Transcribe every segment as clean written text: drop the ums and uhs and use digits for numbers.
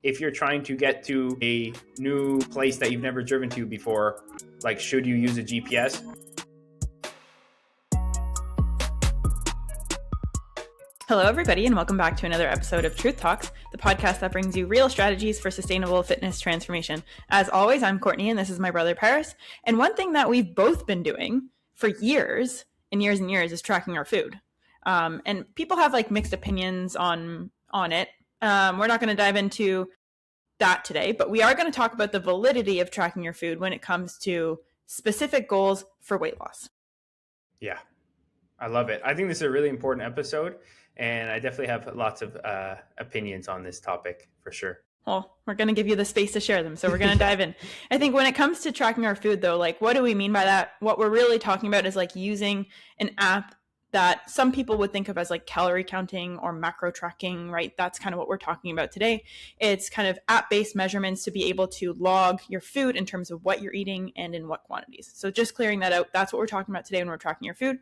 If you're trying to get to a new place that you've never driven to before, like, should you use a GPS? Hello, everybody, and welcome back to another episode of Truth Talks, the podcast that brings you real strategies for sustainable fitness transformation. As always, I'm Courtney, and this is my brother, Paris. And one thing that we've both been doing for years and years and years is tracking our food. And people have like mixed opinions on it. We're not going to dive into that today, but we are going to talk about the validity of tracking your food when it comes to specific goals for weight loss. Yeah, I love it. I think this is a really important episode. And I definitely have lots of opinions on this topic for sure. Well, we're going to give you the space to share them. So we're going to dive in. I think when it comes to tracking our food, though, like, what do we mean by that? What we're really talking about is like using an app that some people would think of as like calorie counting or macro tracking, right? That's kind of what we're talking about today. It's kind of app-based measurements to be able to log your food in terms of what you're eating and in what quantities. So just clearing that out, that's what we're talking about today when we're tracking your food.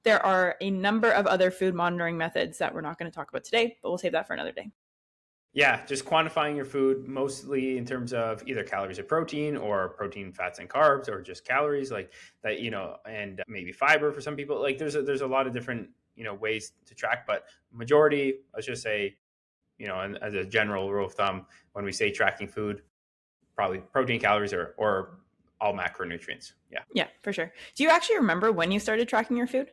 There are a number of other food monitoring methods that we're not going to talk about today, but we'll save that for another day. Yeah, just quantifying your food mostly in terms of either calories of protein or protein, fats, and carbs, or just calories like that, and maybe fiber for some people. Like there's a lot of different, ways to track, but majority, let's just say, and as a general rule of thumb, when we say tracking food, probably protein, calories, or all macronutrients. Yeah, for sure. Do you actually remember when you started tracking your food?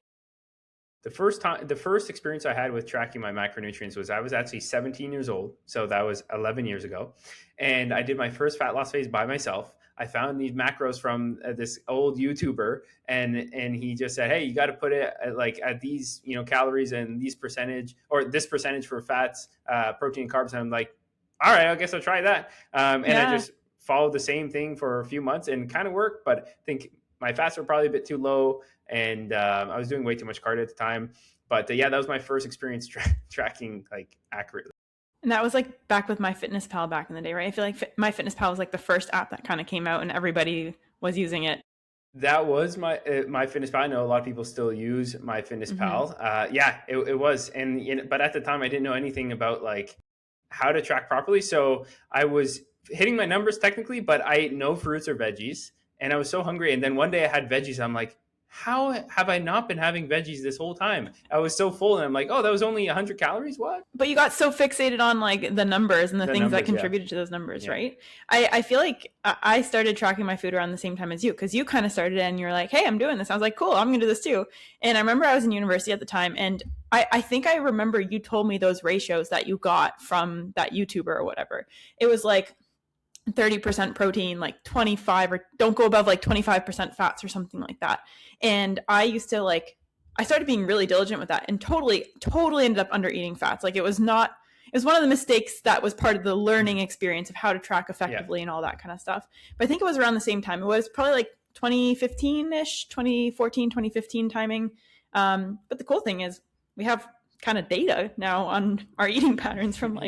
The first experience I had with tracking my macronutrients was I was actually 17 years old. So that was 11 years ago. And I did my first fat loss phase by myself. I found these macros from this old YouTuber and he just said, hey, you got to put it at these, calories and these percentage or this percentage for fats, protein, and carbs. And I'm like, all right, I guess I'll try that. I just followed the same thing for a few months and kind of worked, but I think my fats were probably a bit too low and I was doing way too much cardio at the time. But that was my first experience tracking like accurately. And that was like back with MyFitnessPal back in the day, right? I feel like MyFitnessPal was like the first app that kind of came out and everybody was using it. That was MyFitnessPal. I know a lot of people still use MyFitnessPal. Mm-hmm. It was. But at the time I didn't know anything about like how to track properly. So I was hitting my numbers technically, but I ate no fruits or veggies. And I was so hungry. And then one day I had veggies. I'm like, how have I not been having veggies this whole time? I was so full. And I'm like, oh, that was only 100 calories? What? But you got so fixated on like the numbers and the things that contributed to those numbers, right? I feel like I started tracking my food around the same time as you, because you kind of started and you're like, hey, I'm doing this. I was like, cool, I'm going to do this too. And I remember I was in university at the time. And I think I remember you told me those ratios that you got from that YouTuber or whatever. It was like 30% protein, like 25, or don't go above like 25% fats or something like that. And I used to I started being really diligent with that and totally ended up under eating fats. Like it was one of the mistakes that was part of the learning experience of how to track effectively and all that kind of stuff. But I think it was around the same time. It was probably like 2015-ish, 2014, 2015 timing. But the cool thing is we have kind of data now on our eating patterns from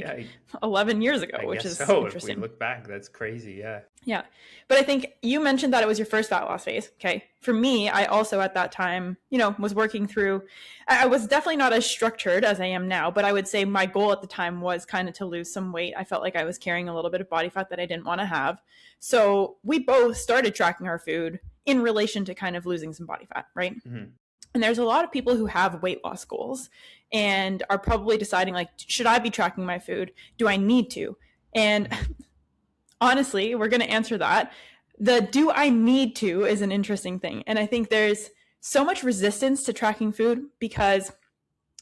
11 years ago, which is interesting. If we look back, that's crazy. Yeah. But I think you mentioned that it was your first fat loss phase. Okay. For me, I also at that time, was working through, I was definitely not as structured as I am now, but I would say my goal at the time was kind of to lose some weight. I felt like I was carrying a little bit of body fat that I didn't want to have. So we both started tracking our food in relation to kind of losing some body fat, right? Mm-hmm. And there's a lot of people who have weight loss goals and are probably deciding like, should I be tracking my food? Do I need to? And honestly, we're going to answer that. The do I need to is an interesting thing. And I think there's so much resistance to tracking food because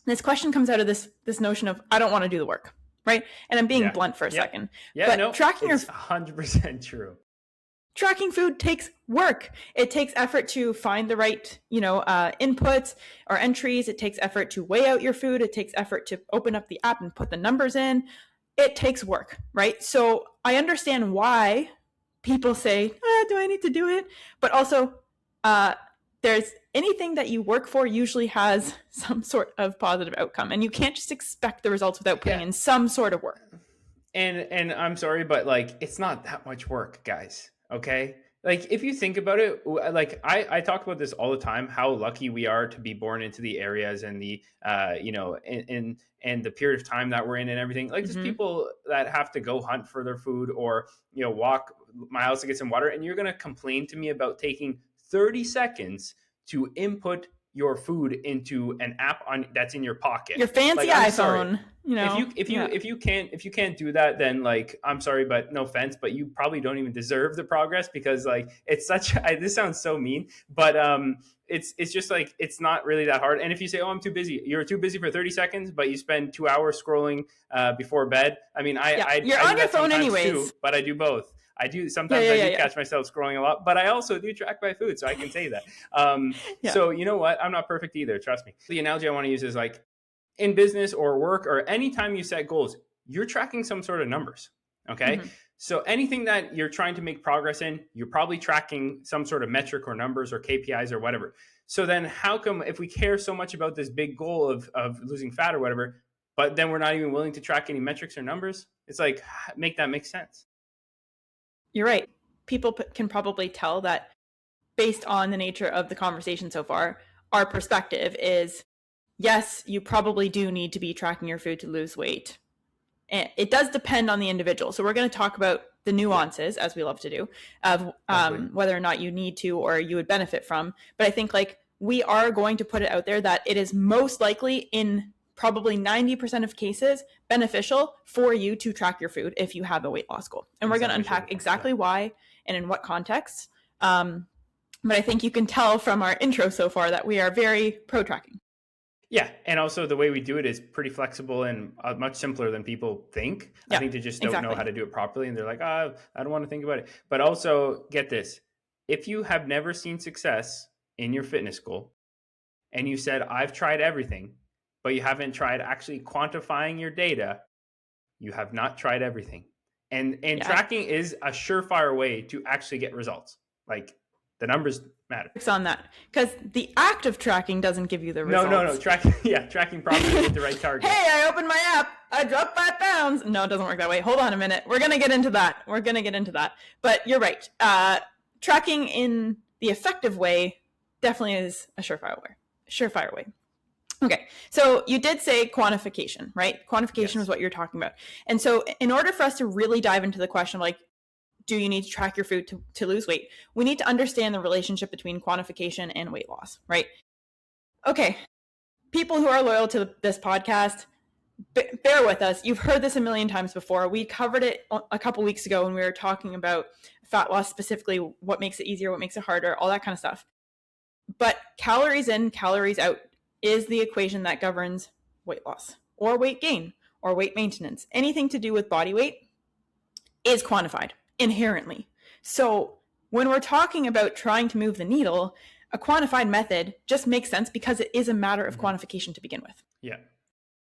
this question comes out of this notion of, I don't want to do the work, right? And I'm being blunt for a second. Yeah, but tracking it's 100% true. Tracking food takes work. It takes effort to find the right, inputs or entries. It takes effort to weigh out your food. It takes effort to open up the app and put the numbers in. It takes work, right? So I understand why people say, do I need to do it? But also, there's anything that you work for usually has some sort of positive outcome. And you can't just expect the results without putting in some sort of work. And I'm sorry, but like, it's not that much work, guys. Okay. Like, if you think about it, like I talk about this all the time, how lucky we are to be born into the areas and the, and the period of time that we're in and everything. Like, there's people that have to go hunt for their food or, walk miles to get some water. And you're going to complain to me about taking 30 seconds to input your food into an app that's in your pocket. Your fancy iPhone. Sorry. If you can't do that, then like, I'm sorry, but no offense, but you probably don't even deserve the progress, because like it's this sounds so mean, but it's just like, it's not really that hard. And if you say, oh, I'm too busy, you're too busy for 30 seconds, but you spend 2 hours scrolling before bed. I mean, you're on your phone anyways too, but I do both. I do sometimes. I do catch myself scrolling a lot, but I also do track my food, so I can say that. So you know what? I'm not perfect either. Trust me. The analogy I want to use is like, in business or work or anytime you set goals, you're tracking some sort of numbers. Okay. So anything that you're trying to make progress in, you're probably tracking some sort of metric or numbers or KPIs or whatever. So then how come, if we care so much about this big goal of losing fat or whatever, but then we're not even willing to track any metrics or numbers? It's like, make that make sense. You're right. People can probably tell that based on the nature of the conversation so far, our perspective is, yes, you probably do need to be tracking your food to lose weight. And it does depend on the individual. So we're going to talk about the nuances, as we love to do, of whether or not you need to or you would benefit from. But I think like we are going to put it out there that it is most likely, in probably 90% of cases, beneficial for you to track your food if you have a weight loss goal. And we're going to unpack exactly why and in what context. But I think you can tell from our intro so far that we are very pro tracking. Yeah. And also the way we do it is pretty flexible and much simpler than people think. I think they just don't know how to do it properly. And they're like, I don't want to think about it. But also, get this. If you have never seen success in your fitness goal and you said, I've tried everything, but you haven't tried actually quantifying your data, you have not tried everything. And tracking is a surefire way to actually get results. Like, the numbers matter. On that, because the act of tracking doesn't give you the results. No. Tracking properly with the right target. Hey, I opened my app. I dropped 5 pounds. No, it doesn't work that way. Hold on a minute. We're going to get into that. But you're right. Tracking in the effective way definitely is a surefire way. Okay, so you did say quantification, right? Quantification is what you're talking about. And so in order for us to really dive into the question of like, do you need to track your food to lose weight? We need to understand the relationship between quantification and weight loss, right? Okay, people who are loyal to this podcast, bear with us. You've heard this a million times before. We covered it a couple weeks ago when we were talking about fat loss, specifically what makes it easier, what makes it harder, all that kind of stuff. But calories in, calories out is the equation that governs weight loss or weight gain or weight maintenance. Anything to do with body weight is quantified inherently. So when we're talking about trying to move the needle, a quantified method just makes sense because it is a matter of quantification to begin with.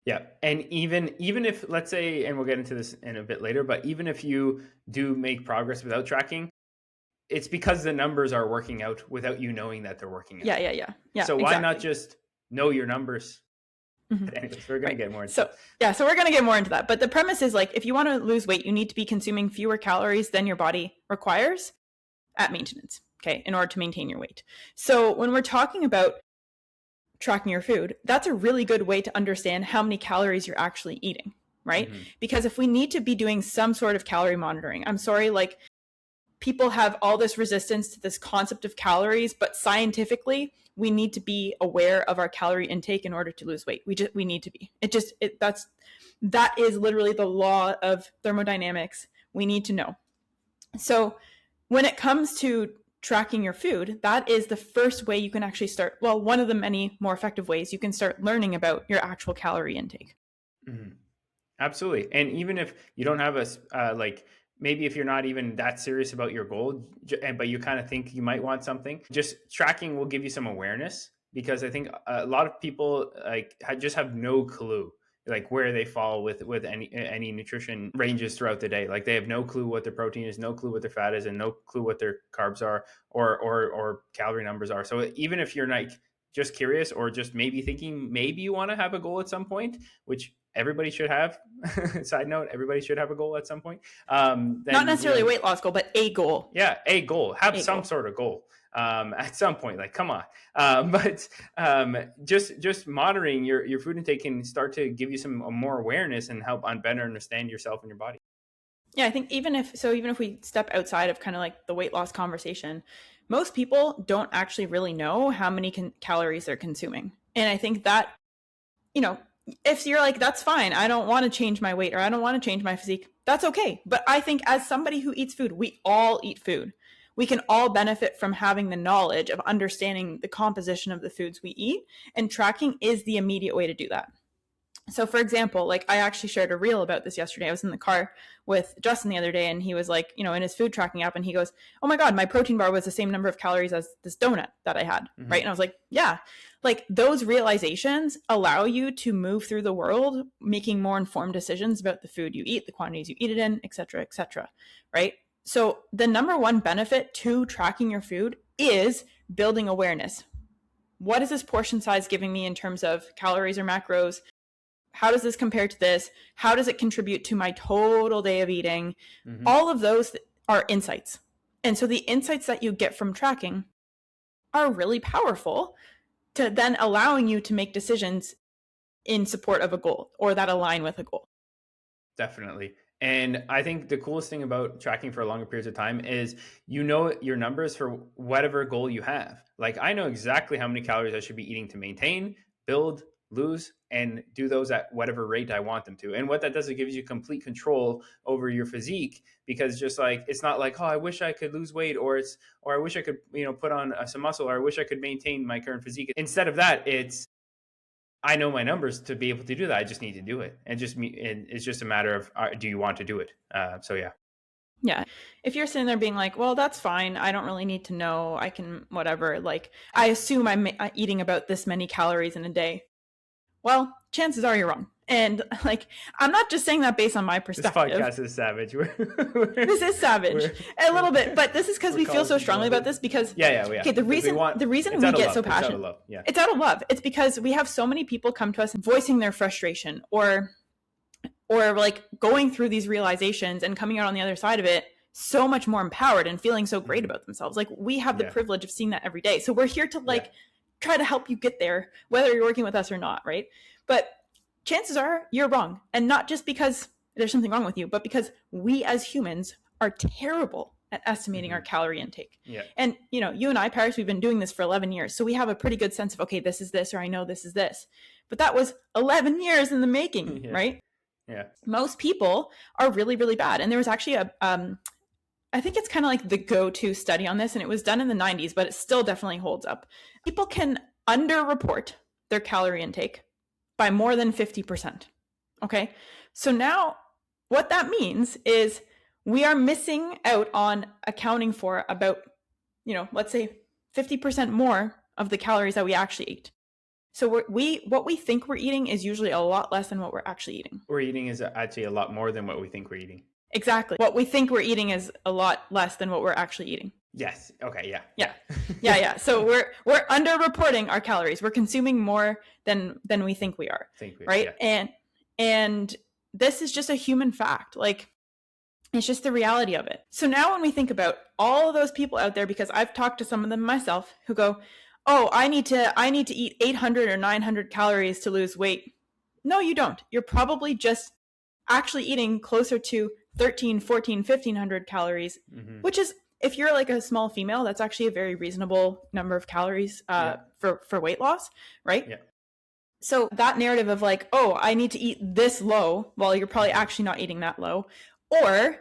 Yeah. And even if, let's say, and we'll get into this in a bit later, but even if you do make progress without tracking, it's because the numbers are working out without you knowing that they're working out. Yeah. So why not just know your numbers? But anyways, we're going to get more into that. So we're going to get more into that. But the premise is like, if you want to lose weight, you need to be consuming fewer calories than your body requires at maintenance, okay, in order to maintain your weight. So when we're talking about tracking your food, that's a really good way to understand how many calories you're actually eating, right? Because if we need to be doing some sort of calorie monitoring, I'm sorry, like people have all this resistance to this concept of calories, but scientifically, we need to be aware of our calorie intake in order to lose weight. We need to be. That is literally the law of thermodynamics. We need to know. So when it comes to tracking your food, that is the first way you can actually start. Well, one of the many more effective ways you can start learning about your actual calorie intake. Absolutely. And even if you don't have maybe if you're not even that serious about your goal, but you kind of think you might want something, just tracking will give you some awareness, because I think a lot of people just have no clue like where they fall with any nutrition ranges throughout the day. Like they have no clue what their protein is, no clue what their fat is, and no clue what their carbs are or calorie numbers are. So even if you're like just curious or just maybe thinking maybe you want to have a goal at some point, which everybody should have. Side note, everybody should have a goal at some point. Then, not necessarily a weight loss goal, but a goal. Yeah, a goal. Have some sort of goal at some point. Like, come on. But just monitoring your food intake can start to give you some more awareness and help better understand yourself and your body. Yeah, I think even if we step outside of kind of like the weight loss conversation, most people don't actually really know how many calories they're consuming. And I think that, you know, if you're like, that's fine, I don't want to change my weight or I don't want to change my physique, that's okay. But I think as somebody who eats food, we all eat food. We can all benefit from having the knowledge of understanding the composition of the foods we eat, and tracking is the immediate way to do that. So for example, like I actually shared a reel about this yesterday. I was in the car with Justin the other day and he was like, you know, in his food tracking app, and he goes, oh my God, my protein bar was the same number of calories as this donut that I had. Mm-hmm. Right. And I was like, yeah, like those realizations allow you to move through the world, making more informed decisions about the food you eat, the quantities you eat it in, et cetera, et cetera. Right. So the number one benefit to tracking your food is building awareness. What is this portion size giving me in terms of calories or macros? How does this compare to this? How does it contribute to my total day of eating? Mm-hmm. All of those are insights. And so the insights that you get from tracking are really powerful to then allowing you to make decisions in support of a goal or that align with a goal. Definitely. And I think the coolest thing about tracking for longer periods of time is, you know, your numbers for whatever goal you have. Like I know exactly how many calories I should be eating to maintain, build, lose, and do those at whatever rate I want them to. And what that does, it gives you complete control over your physique, because just like, it's not like, oh, I wish I could lose weight, or I wish I could, you know, put on some muscle, or I wish I could maintain my current physique. Instead of that, it's, I know my numbers to be able to do that. I just need to do it. And it's just a matter of, do you want to do it? So yeah. Yeah. If you're sitting there being like, well, that's fine, I don't really need to know, I can, whatever, like, I assume I'm eating about this many calories in a day. Well, chances are you're wrong. And like, I'm not just saying that based on my perspective. This podcast is savage. This is savage a little bit, but this is because we feel so strongly about this because okay, the reason we get so passionate, it's out of love. It's because we have so many people come to us voicing their frustration or like going through these realizations and coming out on the other side of it so much more empowered and feeling so great about themselves. Like we have the privilege of seeing that every day. So we're here to like try to help you get there, whether you're working with us or not, right? But chances are you're wrong. And not just because there's something wrong with you, but because we as humans are terrible at estimating our calorie intake. Yeah. And, you know, you and I, Paris, we've been doing this for 11 years. So we have a pretty good sense of, okay, this is this, or I know this is this. But that was 11 years in the making, right? Yeah. Most people are really, really bad. And there was actually I think it's kind of like the go-to study on this, and it was done in the 90s, but it still definitely holds up. People can underreport their calorie intake by more than 50%. Okay. So now what that means is we are missing out on accounting for about, you know, let's say 50% more of the calories that we actually eat. So what we think we're eating is usually a lot less than what we're actually eating. We're eating is actually a lot more than what we think we're eating. Exactly. What we think we're eating is a lot less than what we're actually eating. Yes. Okay. Yeah. Yeah. So we're underreporting our calories. We're consuming more than we think we are. Right. Yeah. And this is just a human fact. Like, it's just the reality of it. So now when we think about all of those people out there, because I've talked to some of them myself who go, oh, I need to eat 800 or 900 calories to lose weight. No, you don't. You're probably just actually eating closer to 13, 14, 1500 calories, which is, if you're like a small female, that's actually a very reasonable number of calories for weight loss, right? Yeah. So that narrative of like, oh, I need to eat this low, while you're probably actually not eating that low, or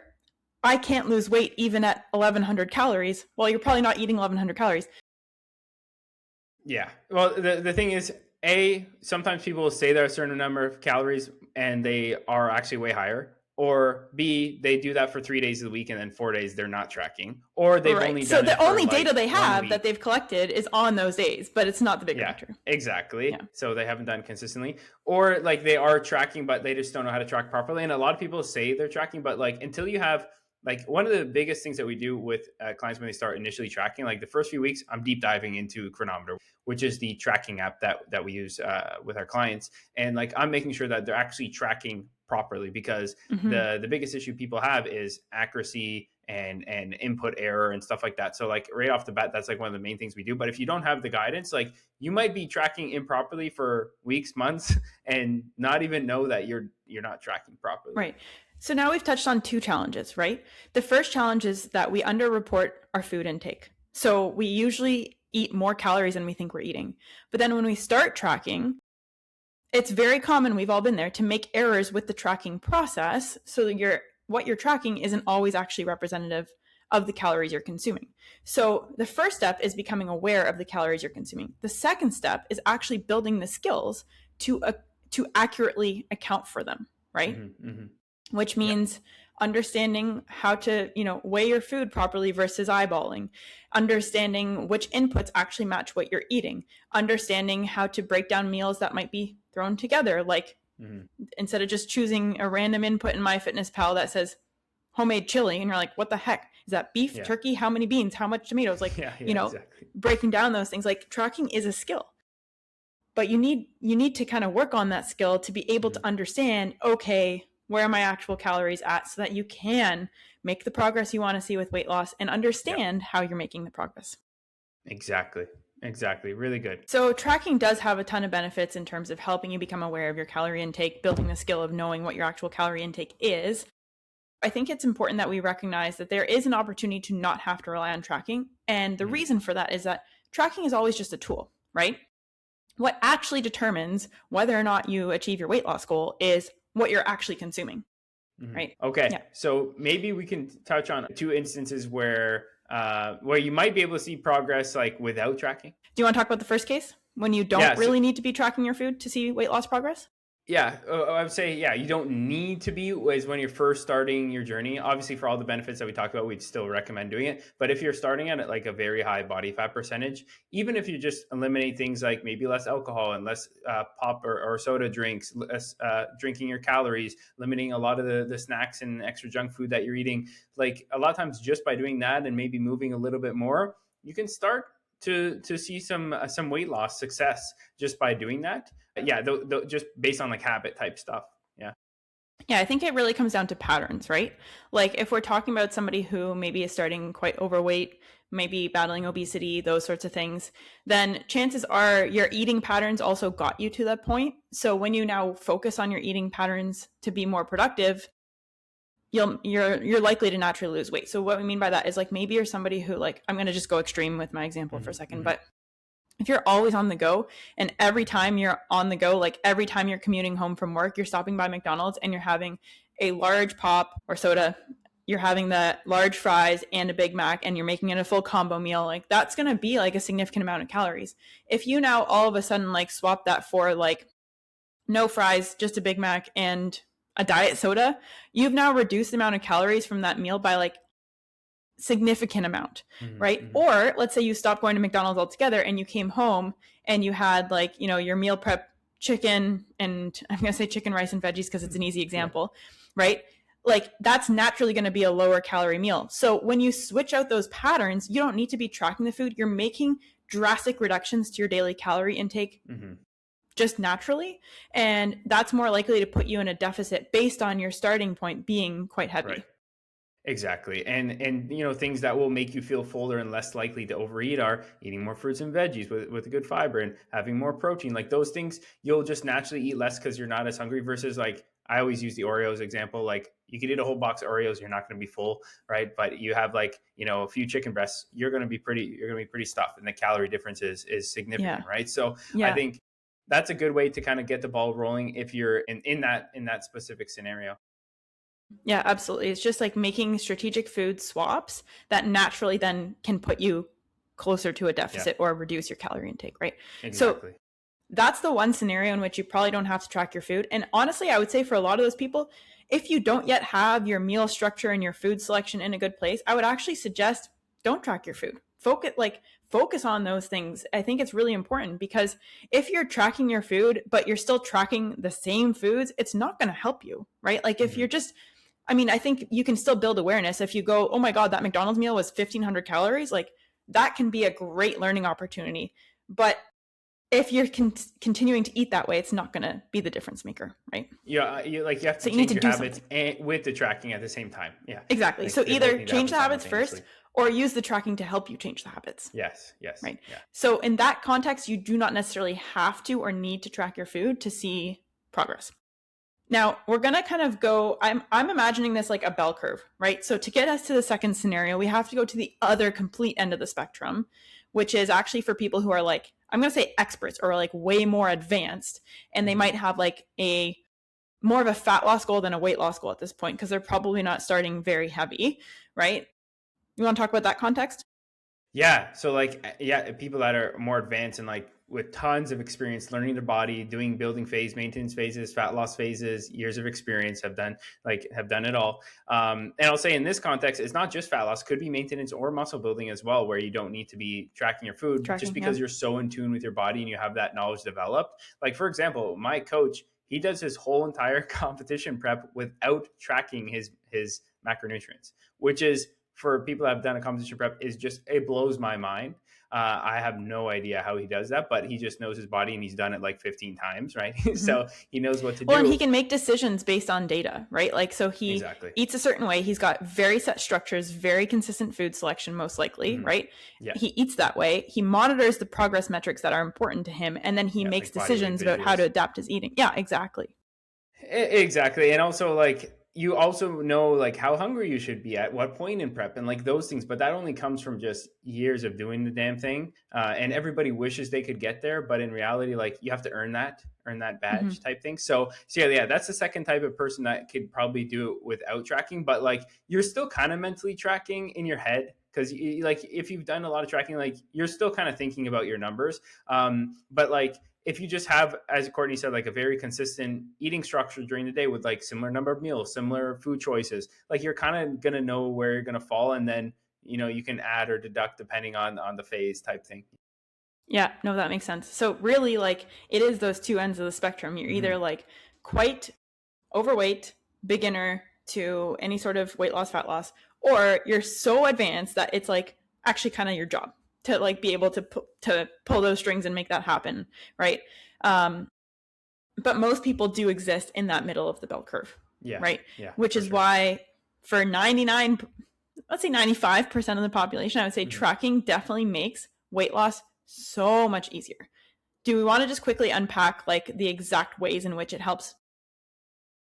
I can't lose weight even at 1100 calories, while you're probably not eating 1100 calories. Yeah. Well, the thing is, sometimes people will say they're a certain number of calories and they are actually way higher. Or B, they do that for 3 days of the week and then 4 days they're not tracking. Or they've only done so the only data they have that they've collected is on those days, but it's not the big factor. Exactly. Yeah. So they haven't done consistently. Or like they are tracking, but they just don't know how to track properly. And a lot of people say they're tracking, but like until you have Like one of the biggest things that we do with clients when they start initially tracking, like the first few weeks, I'm deep diving into Chronometer, which is the tracking app that we use with our clients, and like I'm making sure that they're actually tracking properly, because Mm-hmm. the biggest issue people have is accuracy and input error and stuff like that. So like right off the bat, that's like one of the main things we do. But if you don't have the guidance, like you might be tracking improperly for weeks, months, and not even know that you're not tracking properly. Right. So now we've touched on two challenges, right? The first challenge is that we underreport our food intake. So we usually eat more calories than we think we're eating. But then when we start tracking, it's very common, we've all been there, to make errors with the tracking process. So what you're tracking isn't always actually representative of the calories you're consuming. So the first step is becoming aware of the calories you're consuming. The second step is actually building the skills to accurately account for them, right? Mm-hmm, mm-hmm. Which means understanding how to, weigh your food properly versus eyeballing, understanding which inputs actually match what you're eating, understanding how to break down meals that might be thrown together. Like instead of just choosing a random input in MyFitnessPal that says homemade chili, and you're like, what the heck? Is that beef, turkey? How many beans? How much tomatoes? Like, exactly. Breaking down those things. Like tracking is a skill. But you need to kind of work on that skill to be able to understand, okay, where are my actual calories at, so that you can make the progress you want to see with weight loss and understand how you're making the progress. Exactly. Really good. So tracking does have a ton of benefits in terms of helping you become aware of your calorie intake, building the skill of knowing what your actual calorie intake is. I think it's important that we recognize that there is an opportunity to not have to rely on tracking. And the reason for that is that tracking is always just a tool, right? What actually determines whether or not you achieve your weight loss goal is what you're actually consuming, right? Okay. Yeah. So maybe we can touch on two instances where you might be able to see progress like without tracking. Do you want to talk about the first case when you don't really need to be tracking your food to see weight loss progress? Yeah, I would say, you don't need to be, is when you're first starting your journey. Obviously, for all the benefits that we talked about, we'd still recommend doing it. But if you're starting at like a very high body fat percentage, even if you just eliminate things like maybe less alcohol and less pop or soda drinks, less drinking your calories, limiting a lot of the snacks and extra junk food that you're eating, like a lot of times just by doing that and maybe moving a little bit more, you can start to see some weight loss success just by doing that. Yeah, just based on like habit type stuff. Yeah, I think it really comes down to patterns, right? Like if we're talking about somebody who maybe is starting quite overweight, maybe battling obesity, those sorts of things, then chances are your eating patterns also got you to that point. So when you now focus on your eating patterns to be more productive, you're likely to naturally lose weight. So what we mean by that is like maybe you're somebody who, like, I'm going to just go extreme with my example for a second, but if you're always on the go and every time you're on the go, like every time you're commuting home from work, you're stopping by McDonald's and you're having a large pop or soda, you're having the large fries and a Big Mac, and you're making it a full combo meal, like that's going to be like a significant amount of calories. If you now all of a sudden like swap that for like no fries, just a Big Mac and a diet soda, you've now reduced the amount of calories from that meal by like significant amount, right? Or let's say you stopped going to McDonald's altogether and you came home and you had like, your meal prep chicken, and I'm going to say chicken, rice, and veggies because it's an easy example, right? Like that's naturally going to be a lower calorie meal. So when you switch out those patterns, you don't need to be tracking the food. You're making drastic reductions to your daily calorie intake just naturally. And that's more likely to put you in a deficit based on your starting point being quite heavy. Right. Exactly. And things that will make you feel fuller and less likely to overeat are eating more fruits and veggies with a good fiber and having more protein. Like those things, you'll just naturally eat less because you're not as hungry, versus like I always use the Oreos example. Like you could eat a whole box of Oreos, you're not going to be full, right? But you have like, a few chicken breasts, you're going to be pretty stuffed, and the calorie difference is significant, right? So I think that's a good way to kind of get the ball rolling if you're in that specific scenario. Yeah, absolutely. It's just like making strategic food swaps that naturally then can put you closer to a deficit or reduce your calorie intake, right? Exactly. So that's the one scenario in which you probably don't have to track your food. And honestly, I would say for a lot of those people, if you don't yet have your meal structure and your food selection in a good place, I would actually suggest don't track your food. Focus on those things. I think it's really important, because if you're tracking your food, but you're still tracking the same foods, it's not going to help you, right? Like if you're just, I mean, I think you can still build awareness. If you go, oh my God, that McDonald's meal was 1,500 calories, like that can be a great learning opportunity. But if you're continuing to eat that way, it's not going to be the difference maker, right? Yeah, you have to change your habits with the tracking at the same time. Yeah, exactly. So either change the habits first or use the tracking to help you change the habits. Yes. Right. Yeah. So in that context, you do not necessarily have to or need to track your food to see progress. Now we're going to kind of go, I'm imagining this like a bell curve, right? So to get us to the second scenario, we have to go to the other complete end of the spectrum, which is actually for people who are like, I'm going to say experts or like way more advanced. And they might have like a more of a fat loss goal than a weight loss goal at this point, because they're probably not starting very heavy, right? You want to talk about that context? Yeah. So people that are more advanced and like with tons of experience learning their body, doing building phase, maintenance phases, fat loss phases, years of experience, have done it all. And I'll say in this context, it's not just fat loss, could be maintenance or muscle building as well, where you don't need to be tracking your food just because you're so in tune with your body and you have that knowledge developed. Like for example, my coach, he does his whole entire competition prep without tracking his macronutrients, which is, for people that have done a competition prep, it blows my mind. I have no idea how he does that, but he just knows his body and he's done it like 15 times, right? Mm-hmm. So he knows what to do. Well, and he can make decisions based on data, right? Like, so he eats a certain way. He's got very set structures, very consistent food selection, most likely, right? Yeah. He eats that way. He monitors the progress metrics that are important to him. And then he makes decisions about how to adapt his eating. Yeah, exactly. Exactly. And also like, you also know like how hungry you should be at what point in prep and like those things, but that only comes from just years of doing the damn thing. And everybody wishes they could get there, but in reality, like you have to earn that badge type thing. So yeah, that's the second type of person that could probably do it without tracking, but like you're still kind of mentally tracking in your head. Because like if you've done a lot of tracking, like you're still kind of thinking about your numbers. But like if you just have, as Courtney said, like a very consistent eating structure during the day with like similar number of meals, similar food choices, like you're kind of going to know where you're going to fall. And then, you can add or deduct depending on the phase type thing. Yeah, no, that makes sense. So really like it is those two ends of the spectrum. You're either like quite overweight, beginner to any sort of weight loss, fat loss, or you're so advanced that it's like actually kind of your job to like be able to pull those strings and make that happen, right? But most people do exist in that middle of the bell curve, right? Yeah, which is why for 95% of the population, I would say tracking definitely makes weight loss so much easier. Do we want to just quickly unpack like the exact ways in which it helps?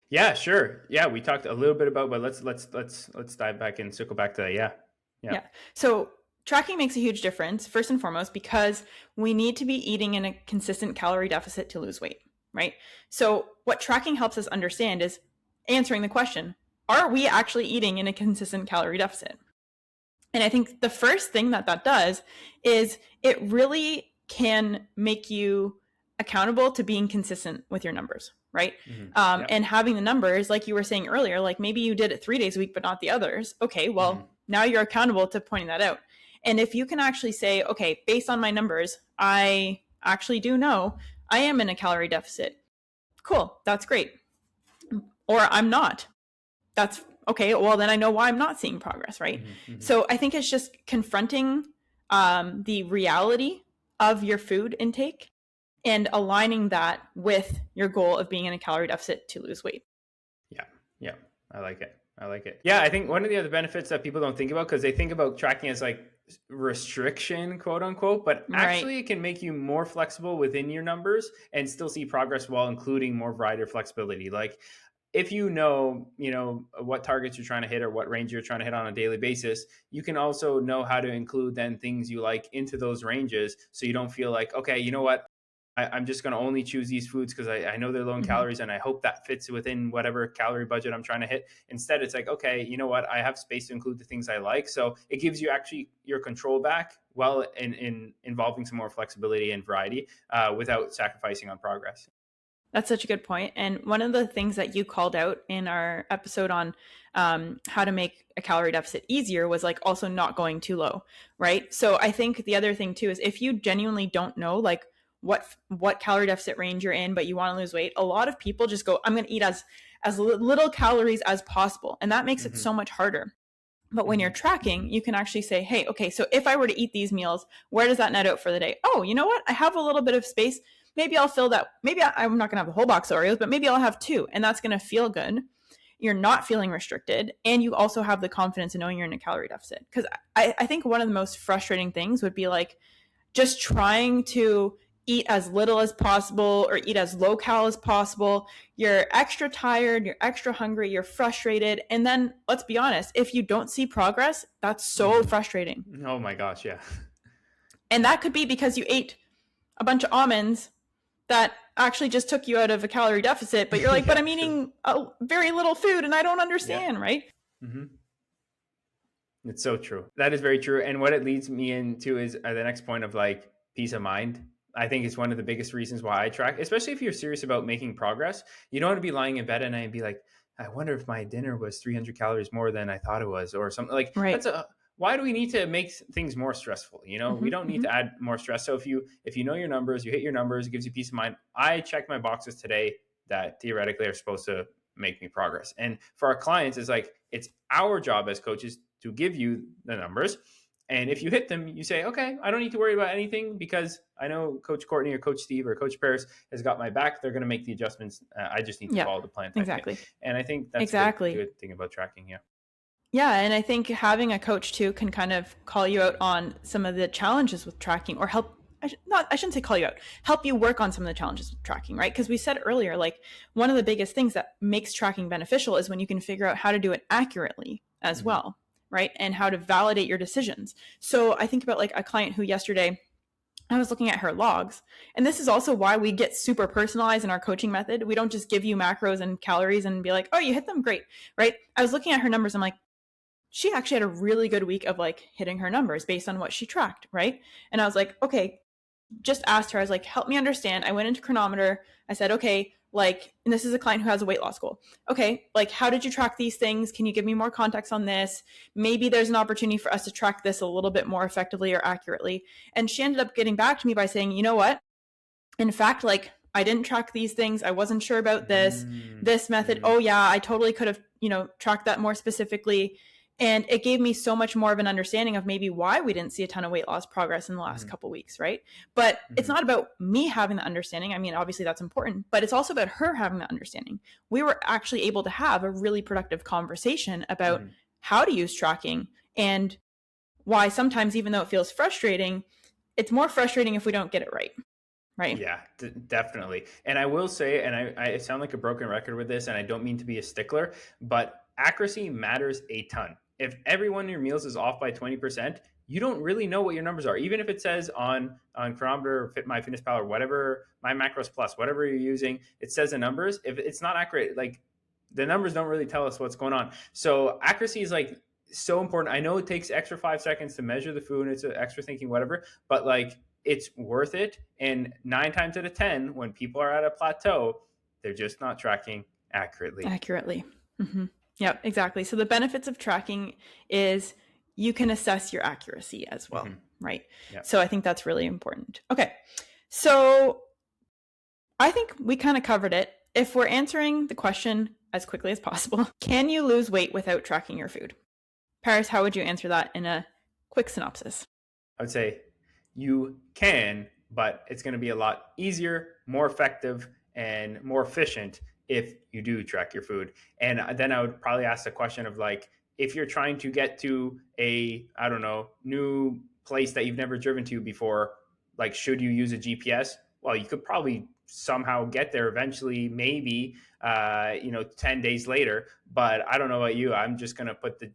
Yeah, sure. Yeah, we talked a little bit about, but let's dive back and circle back to that. Yeah. So tracking makes a huge difference, first and foremost, because we need to be eating in a consistent calorie deficit to lose weight, right? So what tracking helps us understand is answering the question, are we actually eating in a consistent calorie deficit? And I think the first thing that does is it really can make you accountable to being consistent with your numbers, right? And having the numbers, like you were saying earlier, like maybe you did it 3 days a week, but not the others. Okay, well, now you're accountable to pointing that out. And if you can actually say, okay, based on my numbers, I actually do know I am in a calorie deficit. Cool, that's great. Or I'm not. That's okay. Well, then I know why I'm not seeing progress, right? So I think it's just confronting the reality of your food intake and aligning that with your goal of being in a calorie deficit to lose weight. Yeah. I like it. Yeah, I think one of the other benefits that people don't think about, because they think about tracking as like restriction, quote unquote, but actually it can make you more flexible within your numbers and still see progress while including more variety or flexibility. Like if you know what targets you're trying to hit or what range you're trying to hit on a daily basis, you can also know how to include then things you like into those ranges. So you don't feel like, okay, you know what? I'm just going to only choose these foods because I know they're low in calories and I hope that fits within whatever calorie budget I'm trying to hit. Instead, it's like, okay, you know what? I have space to include the things I like. So it gives you actually your control back while in involving some more flexibility and variety without sacrificing on progress. That's such a good point. And one of the things that you called out in our episode on how to make a calorie deficit easier was like also not going too low, right? So I think the other thing too is if you genuinely don't know like what calorie deficit range you're in, but you want to lose weight, a lot of people just go, I'm going to eat as as little calories as possible. And that makes it so much harder. But when you're tracking, you can actually say, hey, okay, so if I were to eat these meals, where does that net out for the day? Oh, you know what? I have a little bit of space. Maybe I'll fill that. Maybe I'm not going to have a whole box of Oreos, but maybe I'll have 2. And that's going to feel good. You're not feeling restricted. And you also have the confidence in knowing you're in a calorie deficit. Because I think one of the most frustrating things would be like just trying to eat as little as possible or eat as low cal as possible. You're extra tired, you're extra hungry, you're frustrated. And then let's be honest, if you don't see progress, that's so frustrating. Oh my gosh, yeah. And that could be because you ate a bunch of almonds that actually just took you out of a calorie deficit, but you're like, but I'm eating very little food and I don't understand, right? It's so true. That is very true. And what it leads me into is the next point of like peace of mind. I think it's one of the biggest reasons why I track, especially if you're serious about making progress. You don't want to be lying in bed at night and be like, I wonder if my dinner was 300 calories more than I thought it was, or something like why do we need to make things more stressful? You know, we don't need to add more stress. So if you know your numbers, you hit your numbers, it gives you peace of mind. I checked my boxes today that theoretically are supposed to make me progress. And for our clients, it's like, it's our job as coaches to give you the numbers. And if you hit them, you say, okay, I don't need to worry about anything because I know Coach Courtney or Coach Steve or Coach Paris has got my back. They're going to make the adjustments. I just need to follow the plan. Exactly. And I think that's a good thing about tracking. Yeah. Yeah. And I think having a coach too can kind of call you out on some of the challenges with tracking or help. I shouldn't say call you out, help you work on some of the challenges with tracking, right? Because we said earlier, like one of the biggest things that makes tracking beneficial is when you can figure out how to do it accurately as well. Right? And how to validate your decisions. So I think about like a client who yesterday, I was looking at her logs, and this is also why we get super personalized in our coaching method. We don't just give you macros and calories and be like, oh, you hit them, great, right? I was looking at her numbers. I'm like, she actually had a really good week of like hitting her numbers based on what she tracked, right? And I was like, okay, just asked her, I was like, help me understand. I went into Chronometer. I said, okay, like, and this is a client who has a weight loss goal. Okay, like, how did you track these things? Can you give me more context on this? Maybe there's an opportunity for us to track this a little bit more effectively or accurately. And she ended up getting back to me by saying, you know what? In fact, like, I didn't track these things. I wasn't sure about this method. Oh yeah, I totally could have, tracked that more specifically. And it gave me so much more of an understanding of maybe why we didn't see a ton of weight loss progress in the last couple of weeks, right? But it's not about me having the understanding. I mean, obviously that's important, but it's also about her having the understanding. We were actually able to have a really productive conversation about how to use tracking and why sometimes, even though it feels frustrating, it's more frustrating if we don't get it right. Right. Yeah, definitely. And I will say, and I sound like a broken record with this, and I don't mean to be a stickler, but accuracy matters a ton. If every one of your meals is off by 20%, you don't really know what your numbers are. Even if it says on Chronometer, MyFitnessPal, or whatever, My Macros Plus, whatever you're using, it says the numbers. If it's not accurate, like the numbers don't really tell us what's going on. So accuracy is like so important. I know it takes extra 5 seconds to measure the food, and it's extra thinking, whatever, but like it's worth it. And 9 times out of 10, when people are at a plateau, they're just not tracking accurately. Yeah, exactly. So the benefits of tracking is you can assess your accuracy as well, right? Yep. So I think that's really important. Okay. So I think we kind of covered it. If we're answering the question as quickly as possible, can you lose weight without tracking your food? Paris, how would you answer that in a quick synopsis? I would say you can, but it's going to be a lot easier, more effective, and more efficient if you do track your food. And then I would probably ask the question of like, if you're trying to get to a, I don't know, new place that you've never driven to before, like, should you use a GPS? Well, you could probably somehow get there eventually, maybe, 10 days later. But I don't know about you. I'm just going to put the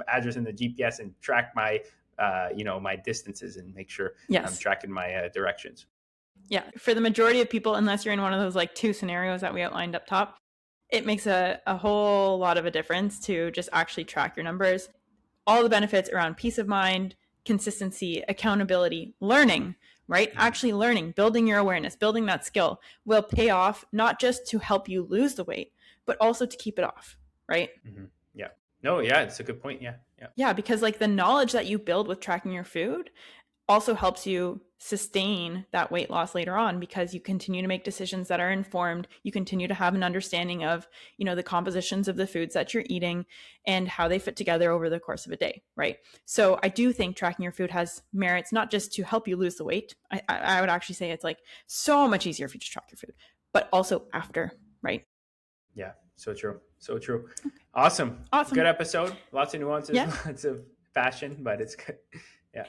address in the GPS and track my, my distances and make sure I'm tracking my directions. Yeah. For the majority of people, unless you're in one of those like 2 scenarios that we outlined up top, it makes a whole lot of a difference to just actually track your numbers. All the benefits around peace of mind, consistency, accountability, learning, right? Actually learning, building your awareness, building that skill will pay off, not just to help you lose the weight, but also to keep it off, right? Yeah. No, yeah, it's a good point. Yeah. Yeah, because like the knowledge that you build with tracking your food also helps you sustain that weight loss later on, because you continue to make decisions that are informed. You continue to have an understanding of, the compositions of the foods that you're eating and how they fit together over the course of a day, right? So I do think tracking your food has merits, not just to help you lose the weight. I would actually say it's like so much easier if you just track your food, but also after, right? Yeah, so true. So true. Awesome. Good episode. Lots of nuances, lots of passion, but it's good.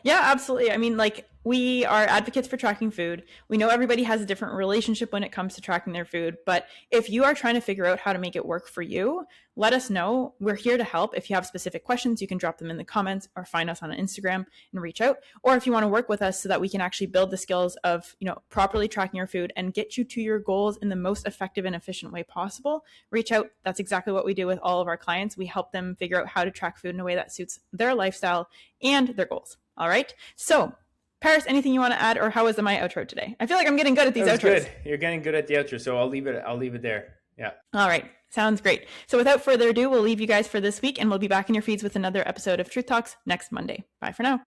Yeah, absolutely. I mean, like, we are advocates for tracking food. We know everybody has a different relationship when it comes to tracking their food, but if you are trying to figure out how to make it work for you, let us know. We're here to help. If you have specific questions, you can drop them in the comments or find us on Instagram and reach out. Or if you want to work with us so that we can actually build the skills of, properly tracking your food and get you to your goals in the most effective and efficient way possible, reach out. That's exactly what we do with all of our clients. We help them figure out how to track food in a way that suits their lifestyle and their goals. All right. So, Paris, anything you want to add, or how was my outro today? I feel like I'm getting good at these outros. Good. You're getting good at the outro, so I'll leave it there. Yeah. All right. Sounds great. So without further ado, we'll leave you guys for this week, and we'll be back in your feeds with another episode of Truth Talks next Monday. Bye for now.